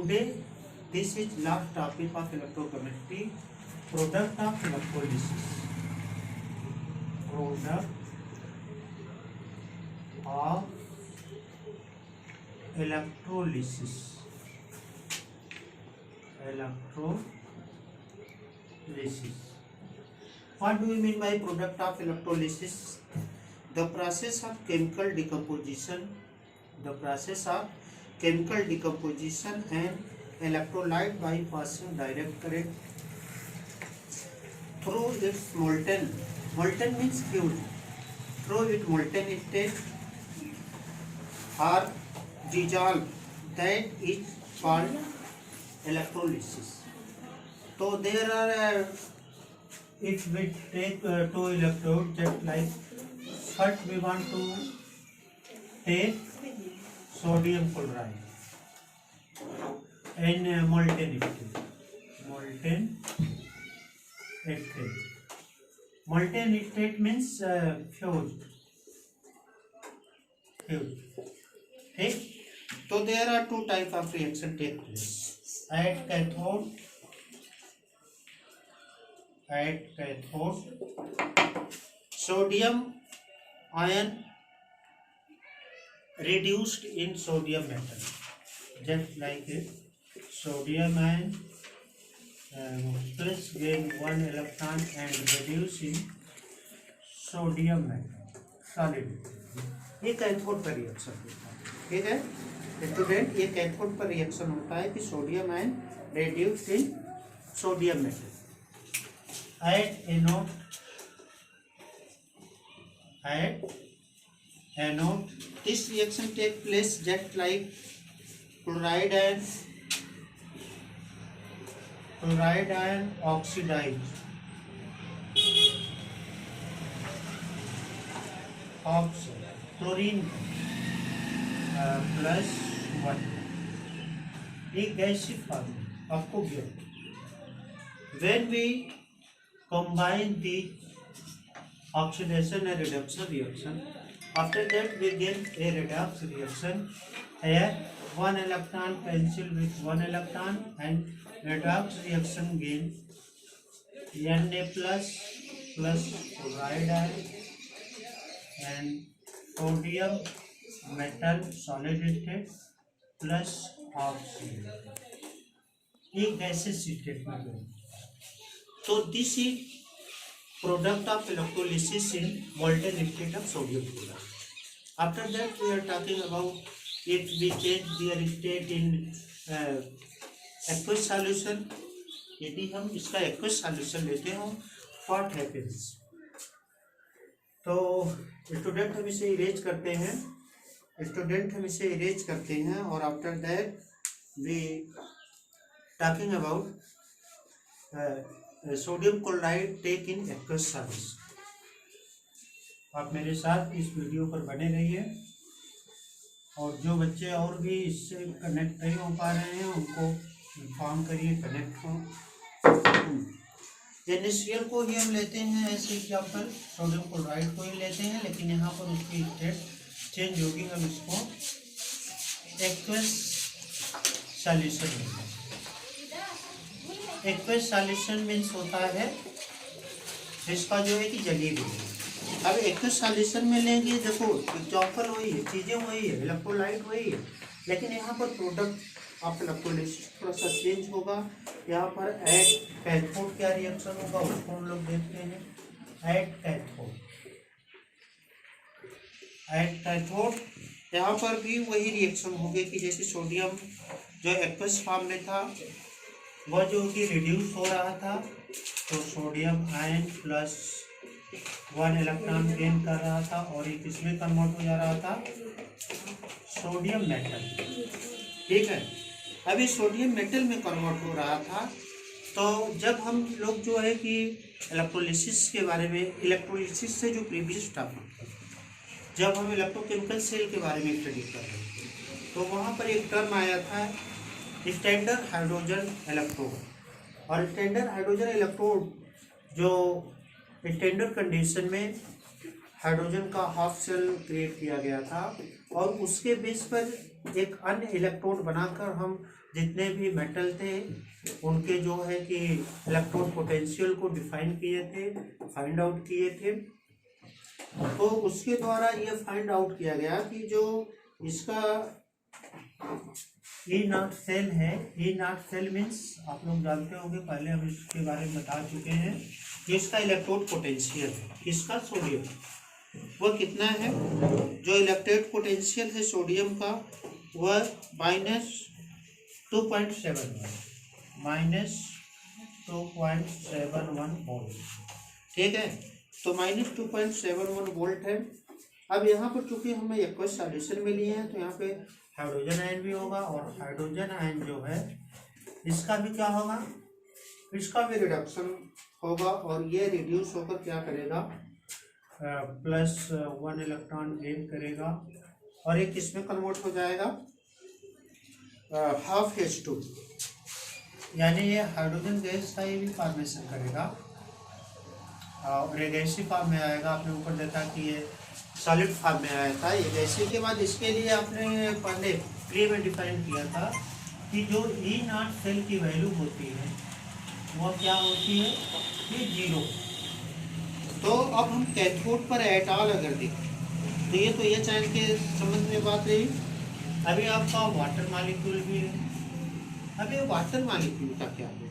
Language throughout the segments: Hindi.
Today, this is last topic of electrochemistry, product of electrolysis. Product of electrolysis. Electrolysis. What do we mean by product of electrolysis? The process of chemical decomposition. The process of chemical decomposition and electrolyte by passing direct current through its molten means fused, through its molten state or dissolved, that is called electrolysis. So there are if we take two electrodes, just like first we want to take sodium chloride in molten state. Molten state means fused. Okay. So there are two types of reaction take place. At cathode, sodium ion reduced in sodium metal, just like it. Sodium ion plus gain one electron and reduce in sodium metal solid. ये कैथोड पर रिएक्शन होता है, ठीक है स्टूडेंट। ये कैथोड पर रिएक्शन होता है कि sodium ion reduced in sodium metal. At anode, this reaction take place just like chloride ion oxidize chlorine plus 1 एक गैसीय फॉर्म आपको गिर। When we combine the oxidation and reduction reaction, after that we get a redox reaction. Here one electron cancel with one electron and redox reaction gain Na plus chloride ion and sodium metal solid state plus oxygen, एक gaseous state में गए। So this is product of electrolysis in molten state of sodium chloride. After that we are talking about if we change their state in aqueous solution. यदि हम इसका aqueous solution लेते हो what happens? तो स्टूडेंट हम इसे इरेज करते हैं और after that we talking about sodium chloride take in aqueous solution. आप मेरे साथ इस वीडियो पर बने रहिए और जो बच्चे और भी इससे कनेक्ट नहीं हो पा रहे हैं उनको इन्फॉर्म करिए, कनेक्ट हो। NaCl को ही हम लेते हैं ऐसे एग्जाम्पल, सोडियम क्लोराइड को ही लेते हैं, लेकिन यहाँ पर उसकी स्टेट चेंज होगी। हम इसको एक्वस सॉल्यूशन लेते हैं। एक्वस सॉल्यूशन मीन्स होता है इसका जो है कि जलीय गुण। अब एक्वस सॉल्यूशन में लेंगे, देखो एग्जाम्पल वही है, चीज़ें वही है, इलेक्ट्रोलाइट वही है, लेकिन यहाँ पर प्रोडक्ट ऑफ इलेक्ट्रोलिसिस थोड़ा सा चेंज होगा। यहाँ पर एट कैथोड क्या रिएक्शन होगा उसको हम लोग देखते हैं। एट कैथोड यहाँ पर भी वही रिएक्शन होगी कि जैसे सोडियम जो एक्वस फॉर्म में था वह जो कि रिड्यूस हो रहा था, तो sodium ion plus 1 electron gain कर रहा था और ये किसमें कन्वर्ट हो जा रहा था, सोडियम मेटल, ठीक है। अभी सोडियम मेटल में कन्वर्ट हो रहा था। तो जब हम लोग जो है कि इलेक्ट्रोलिसिस के बारे में, इलेक्ट्रोलिसिस से जो प्रीवियस टॉपिक, जब हम इलेक्ट्रोकेमिकल सेल के बारे में स्टडी कर रहे थे तो वहाँ पर एक टर्म आया था स्टैंडर्ड हाइड्रोजन इलेक्ट्रोड। और स्टैंडर्ड हाइड्रोजन इलेक्ट्रोड जो स्टैंडर्ड कंडीशन में हाइड्रोजन का हाफ शेल क्रिएट किया गया था और उसके बेस पर एक अन्य इलेक्ट्रोड बनाकर हम जितने भी मेटल थे उनके जो है कि इलेक्ट्रोड पोटेंशियल को डिफाइन किए थे, फाइंड आउट किए थे। तो उसके द्वारा ये फाइंड आउट किया गया कि जो इसका ई नॉट सेल है, ई नॉट सेल मीन्स आप लोग जानते होंगे, पहले हम इसके बारे में बता चुके हैं कि इसका इलेक्ट्रोड पोटेंशियल है, इसका सोडियम वह कितना है, जो इलेक्ट्रोड पोटेंशियल है सोडियम का वह -2.71 वोल्ट, ठीक है। तो -2.71 वोल्ट है। अब यहाँ पर चूंकि हमें एक्वस सॉल्यूशन में लिए हैं तो यहाँ पे हाइड्रोजन आयन भी होगा, और हाइड्रोजन आयन जो है इसका भी क्या होगा, इसका भी रिडक्शन होगा, और ये रिड्यूस होकर क्या करेगा, +1 इलेक्ट्रॉन गेन करेगा, और एक इसमें कन्वर्ट हो जाएगा ½ H2, यानी ये हाइड्रोजन गैस का ये भी फॉर्मेशन करेगा और ये गैसीय फॉर्म में आएगा। आपने ऊपर देखा कि ये सॉलिड फॉर्म में आया था। ये गैसीय के बाद इसके लिए आपने पहले प्री में डिफाइन किया था कि जो ई नॉट सेल की वैल्यू होती है वो क्या होती है कि 0। तो अब हम कैथोड पर एटॉल अगर देखें तो ये चाइल्ड के संबंध में बात रही। अभी आपका वाटर मॉलिक्यूल भी है। अभी वाटर मॉलिक्यूल का क्या होगा,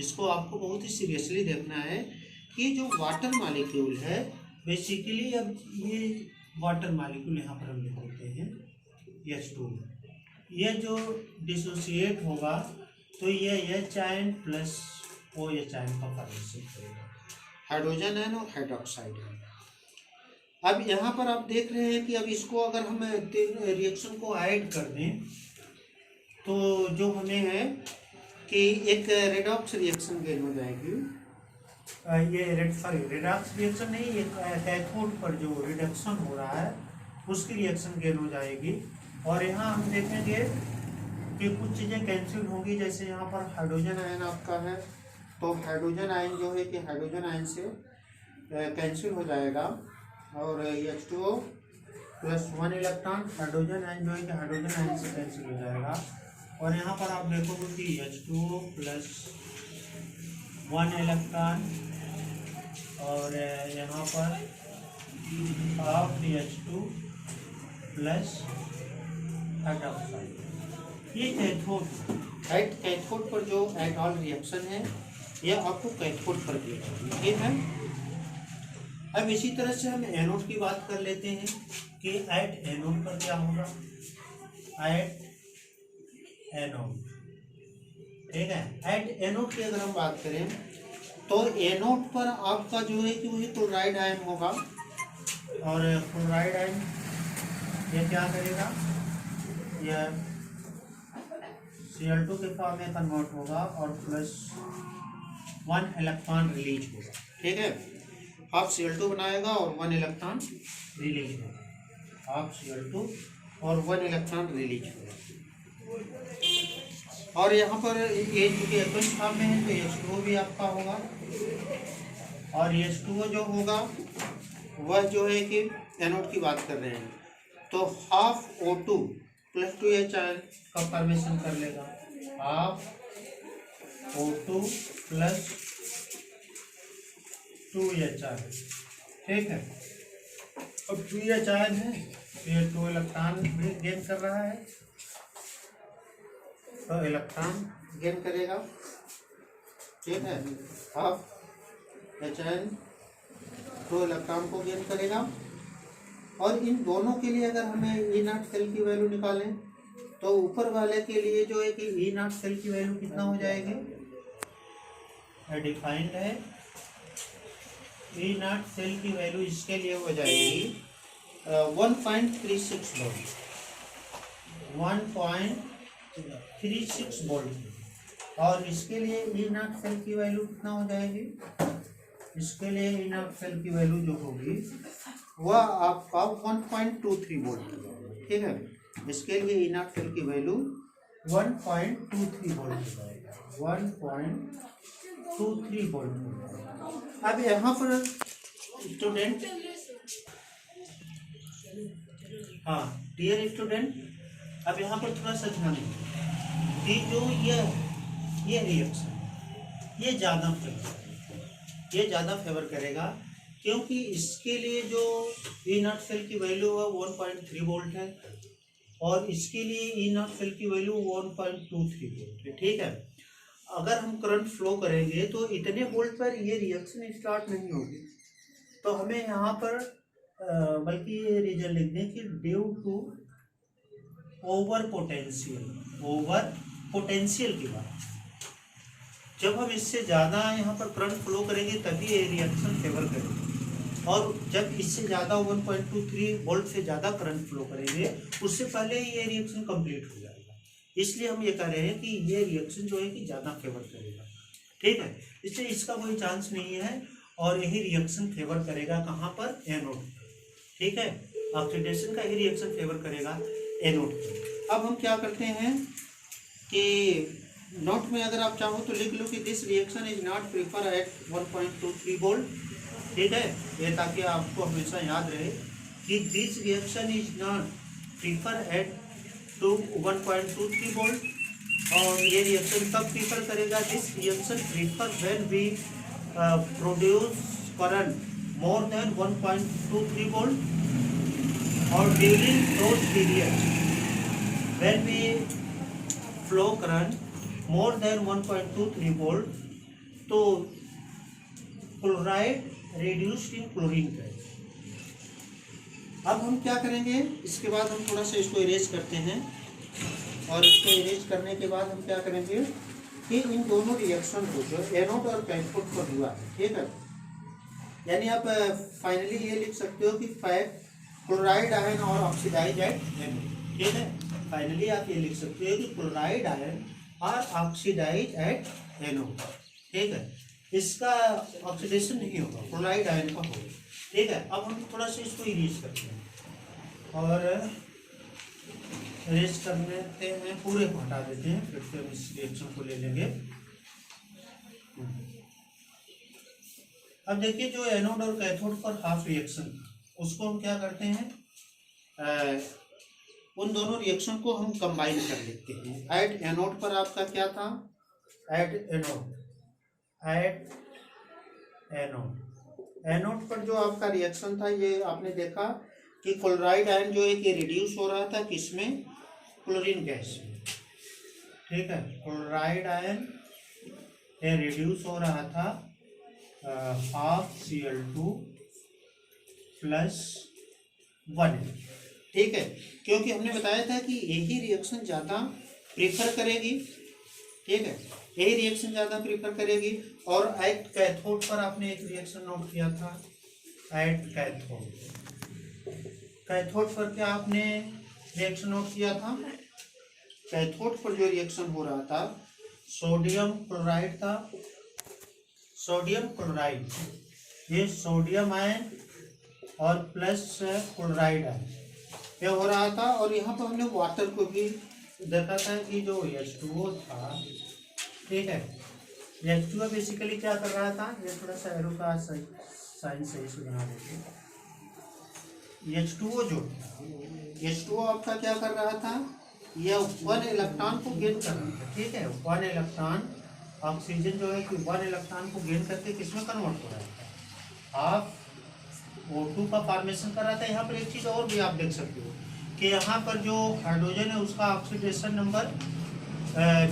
इसको आपको बहुत ही सीरियसली देखना है कि जो वाटर मॉलिक्यूल है बेसिकली, अब ये वाटर मॉलिक्यूल यहाँ पर हम लिख देते हैं H2, ये जो डिसोसिएट होगा तो ये H ion plus OH ion का फॉर्मेशन करेगा, हाइड्रोजन आयन और हाइड्रोक्साइड आयन। अब यहाँ पर आप देख रहे हैं कि अब इसको अगर हम रिएक्शन को ऐड कर दें तो जो हमें है कि एक रेडॉक्स रिएक्शन गेन हो जाएगी। ये रेडॉक्स रिएक्शन नहीं, ये कैथोड पर जो रिडक्शन हो रहा है उसकी रिएक्शन गेन हो जाएगी। और यहाँ हम देखेंगे कि कुछ चीज़ें कैंसिल होंगी, जैसे यहाँ पर हाइड्रोजन आयन आपका है तो हाइड्रोजन आयन जो है कि हाइड्रोजन आयन से कैंसिल हो जाएगा, और H2O +1 इलेक्ट्रॉन हाइड्रोजन आयन जो है कि हाइड्रोजन आयन से कैंसिल हो जाएगा। और यहाँ पर आप देखोगे कि H2O +1 इलेक्ट्रॉन, और यहाँ पर ½ H2 प्लस हाइड्रोक्साइड। ये कैथोड पर जो एटॉल रिएक्शन है यह आपको कैथोड पर दिया, ठीक है। अब इसी तरह से हम एनोड की बात कर लेते हैं कि एट एनोड पर क्या होगा, एट एनोड, ठीक है। एट एनोड की अगर हम बात करें तो एनोड पर आपका जो है कि वही क्लोराइड आयन होगा, और क्लोराइड आयन ये क्या करेगा, यह Cl2 के फॉर्म में कन्वर्ट होगा और +1 इलेक्ट्रॉन रिलीज होगा, ठीक है। हाफ Cl2 बनाएगा और 1 इलेक्ट्रॉन रिलीज होगा, हाफ Cl2 और 1 इलेक्ट्रॉन रिलीज होगा। और यहाँ पर ये चूँकि एक्वस फॉर्म में है तो H2O भी आपका होगा, और H2O जो होगा वह जो है कि एनोड की बात कर रहे हैं तो ½ O2 + 2H आयन का फॉर्मेशन कर लेगा, ½ O2 + 2H आयन, ठीक है। अब 2H आयन है तो ये 2 इलेक्ट्रॉन भी गेन कर रहा है, तो इलेक्ट्रॉन गेन करेगा, ठीक है। ½ H आयन 2 इलेक्ट्रॉन को गेन करेगा। और इन दोनों के लिए अगर हमें ई नॉट सेल की वैल्यू निकालें तो ऊपर वाले के लिए जो है कि ई नॉट सेल की वैल्यू कितना हो जाएगी, डिफाइंड है ई नॉट सेल की वैल्यू इसके लिए हो जाएगी 1.36 वोल्ट, 1.36 वोल्ट। और इसके लिए ई नॉट सेल की वैल्यू कितना हो जाएगी, इसके लिए ई नॉट सेल की वैल्यू जो होगी वह आपका 1.23 वोल्ट, ठीक है। इसके लिए ई नॉट सेल की वैल्यू 1.23 वोल्ट हो जाएगा, 1.23 वोल्ट हो जाएगा। अब यहाँ पर स्टूडेंट, हाँ डियर स्टूडेंट, अब यहाँ पर थोड़ा सा ध्यान दीजिए। कि जो ये रिएक्शन ये ज़्यादा फेवर करेगा, क्योंकि इसके लिए जो ई नॉट सेल की वैल्यू है 1.3 वोल्ट है और इसके लिए ई नॉट सेल की वैल्यू 1.23 वोल्ट है। ठीक है, अगर हम करंट फ्लो करेंगे तो इतने वोल्ट पर ये रिएक्शन स्टार्ट नहीं होगी। तो हमें यहाँ पर बल्कि ये रीजन लिख दें कि ड्यू टू ओवर पोटेंशियल की बात, जब हम इससे ज़्यादा यहाँ पर करंट फ्लो करेंगे तभी ये रिएक्शन फेवर करेगा, और जब इससे ज़्यादा 1.23 वोल्ट से ज़्यादा करंट फ्लो करेंगे उससे पहले ये रिएक्शन कंप्लीट हो जाएगा। इसलिए हम ये कह रहे हैं कि ये रिएक्शन जो है कि ज़्यादा फेवर करेगा। ठीक है, इसलिए इसका कोई चांस नहीं है और यही रिएक्शन फेवर करेगा कहाँ पर, एनोड। ठीक है, ऑक्सीडेशन का ही रिएक्शन फेवर करेगा एनोड। अब हम क्या करते हैं कि नोट में अगर आप चाहो तो लिख लो कि this reaction is not prefer at 1.23 volt. ठीक है, ये ताकि आपको हमेशा याद रहे कि this reaction is not prefer at 1.23 volt. और ये रिएक्शन कब प्रीफर करेगा, this reaction prefer when we produce current more than 1.23 volt और during those periods when we flow current more than 1.23 volt, तो chloride reduced in chlorine gas. अब हम क्या करेंगे, इसके बाद हम थोड़ा सा इसको इरेज करते हैं और इसको इरेज करने के बाद हम क्या करेंगे कि इन दोनों रिएक्शन को जो एनोड और कैथोड पर हुआ है, ठीक है, यानी आप फाइनली ये लिख सकते हो कि क्लोराइड आयन और ऑक्सीडाइज एट एनोड। ठीक है, फाइनली आप ये लिख सकते हो कि क्लोराइड आयन और ऑक्सीडाइज एट एनोड। ठीक है, इसका ऑक्सीडेशन नहीं होगा, क्लोराइड आयन का होगा। ठीक है, अब हम थोड़ा सा इसको इरेज करते हैं और इरेज करते हैं, पूरे को हटा देते हैं, फिर से हम इस रिएक्शन को ले लेंगे। अब देखिए जो एनोड और कैथोड पर हाफ रिएक्शन उसको हम क्या करते हैं, उन दोनों रिएक्शन को हम कंबाइन कर लेते हैं। एट एनोड पर आपका क्या था, एनोड पर जो आपका रिएक्शन था ये आपने देखा कि क्लोराइड आयन जो है कि रिड्यूस हो रहा था किसमें, क्लोरीन गैस में। ठीक है, क्लोराइड आयन ये रिड्यूस हो रहा था हाफ Cl2 प्लस 1। ठीक है, क्योंकि हमने बताया था कि यही रिएक्शन ज़्यादा प्रेफर करेगी। ठीक है, यही रिएक्शन ज़्यादा प्रेफर करेगी। और एट कैथोड पर आपने एक रिएक्शन नोट किया था, एट कैथोड पर क्या आपने रिएक्शन नोट किया था, कैथोड पर जो रिएक्शन हो रहा था सोडियम क्लोराइड था, सोडियम क्लोराइड, ये सोडियम आयन और प्लस क्लोराइड आयन ये हो रहा था। और यहाँ पर हमने वाटर को भी देखा था कि जो H2O था, ठीक है, H2O बेसिकली क्या कर रहा था, ये थोड़ा सा एरो का साइन सही से बना देते हैं। H2O जो H2O आपका क्या कर रहा था, यह 1 इलेक्ट्रॉन को गेन कर रहा था। ठीक है, 1 इलेक्ट्रॉन ऑक्सीजन जो है कि 1 इलेक्ट्रॉन को गेन करके किसमें कन्वर्ट हो रहा था, आप O2 का फॉर्मेशन कर रहा था। यहाँ पर एक चीज़ और भी आप देख सकते हो कि यहाँ पर जो हाइड्रोजन है उसका ऑक्सीडेशन नंबर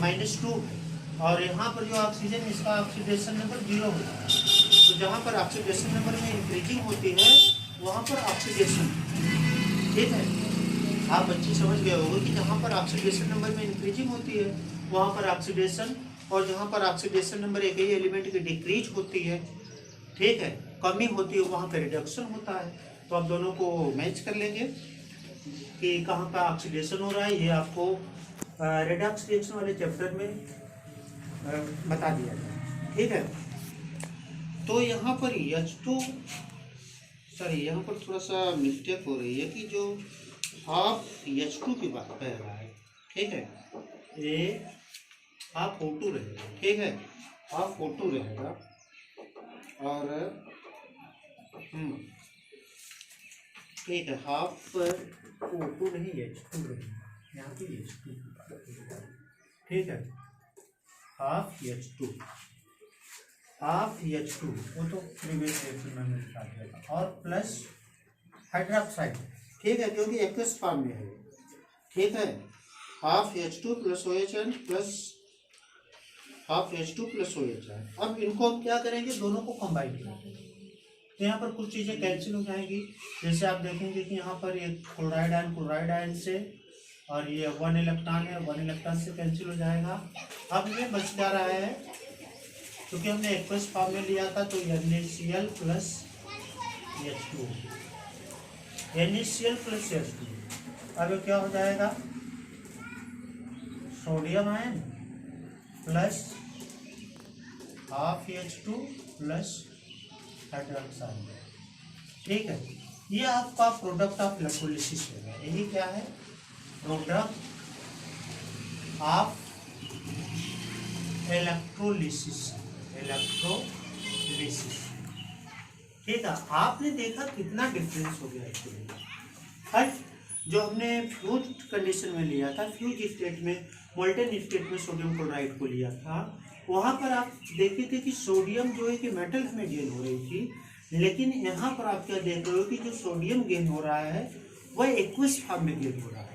-2 और यहाँ पर जो ऑक्सीजन इसका ऑक्सीडेशन नंबर 0 होता है। तो जहाँ पर ऑक्सीडेशन नंबर में इंक्रीजिंग होती है वहाँ पर ऑक्सीडेशन, ठीक है, आप बच्चे समझ गए होंगे कि जहाँ पर ऑक्सीडेशन नंबर में इंक्रीजिंग होती है वहाँ पर ऑक्सीडेशन, और जहाँ पर ऑक्सीडेशन नंबर एक ही एलिमेंट की डिक्रीज होती है, ठीक है, कमी होती है, वहाँ पर रिडक्शन होता है। तो आप दोनों को मैच कर लेंगे कि कहाँ पर ऑक्सीडेशन हो रहा है, ये आपको रेडॉक्स रिएक्शन वाले चैप्टर में बता दिया जाए। ठीक है, तो यहाँ पर यहाँ पर थोड़ा सा मिस्टेक हो रही है कि जो हाफ H2 की बात कर रहा है, ठीक है, ये हाफ O2 रहेगा। ठीक है, हाफ O2 रहेगा और ठीक है, हाफ O2 नहीं H2 रहेगा, यहाँ पे H2। ठीक है, हाफ H2 वो तो प्रीवियस लेक्चर में मैंने बता दिया था, और प्लस हाइड्रोक्साइड, ठीक है, क्योंकि एक्वस फॉर्म में है, ठीक है, half H2 plus OHN plus half H2 plus OHN। अब इनको हम क्या करेंगे, दोनों को कंबाइन करेंगे, तो यहाँ पर कुछ चीज़ें कैंसिल हो जाएंगी। जैसे आप देखेंगे कि यहाँ पर ये क्लोराइड आयन से, और ये 1 इलेक्ट्रॉन है, 1 इलेक्ट्रॉन से कैंसिल हो जाएगा। अब ये बच क्या रहा है, क्योंकि हमने एक्वस फॉर्म में लिया था, तो NaCl plus H2, NaCl plus H2। अब क्या हो जाएगा, sodium ion plus half H2 plus hydroxide, ठीक है। ये आपका प्रोडक्ट ऑफ इलेक्ट्रोलिसिस है, यही क्या है, प्रोडक्ट ऑफ इलेक्ट्रोलिसिस, ठीक है। आपने देखा कितना डिफरेंस हो गया एक्चुअली। फर्स्ट जो हमने फ्यूज कंडीशन में लिया था, फ्यूज स्टेट में, मोल्टेन स्टेट में सोडियम क्लोराइड को लिया था, वहाँ पर आप देखे थे कि सोडियम जो है कि मेटल में गेन हो रही थी, लेकिन यहाँ पर आप क्या देख रहे हो कि जो सोडियम गेन हो रहा है वह एक्वस फॉर्म में गेन हो रहा है।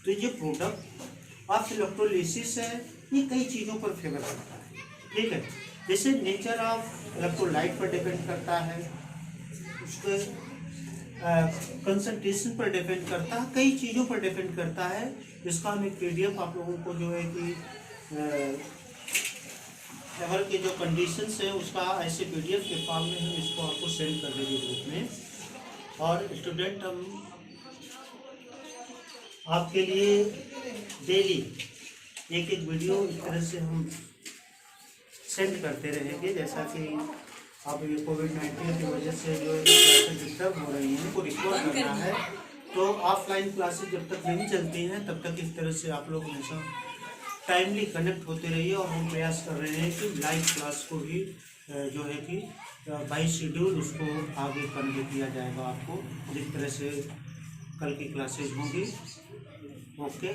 तो ये प्रोडक्ट ऑफ इलेक्ट्रोलिसिस है, ये कई चीज़ों पर फेवर करता है, ठीक है। जैसे नेचर ऑफ इलेक्ट्रोलाइट पर डिपेंड करता है, उसके कंसंट्रेशन पर डिपेंड करता है, कई चीज़ों पर डिपेंड करता है। इसका हम एक PDF आप लोगों को जो है कि फेवर के जो कंडीशंस है उसका ऐसे PDF के फॉर्म में हम इसको आपको सेंड कर देंगे ग्रुप में। और स्टूडेंट हम आपके लिए डेली एक वीडियो इस तरह से हम सेंड करते रहेंगे, जैसा कि अब ये कोविड-19 की वजह से जो क्लासेस डिस्टर्ब हो रही हैं, उनको रिकॉर्ड करना है, तो ऑफलाइन क्लासेस जब तक नहीं चलती हैं तब तक इस तरह से आप लोग हमेशा टाइमली कनेक्ट होते रहिए। और हम प्रयास कर रहे हैं कि लाइव क्लास को भी जो है कि बाई शेड्यूल उसको आगे कन्वे किया जाएगा आपको, जिस तरह से कल की क्लासेज होंगी। ओके।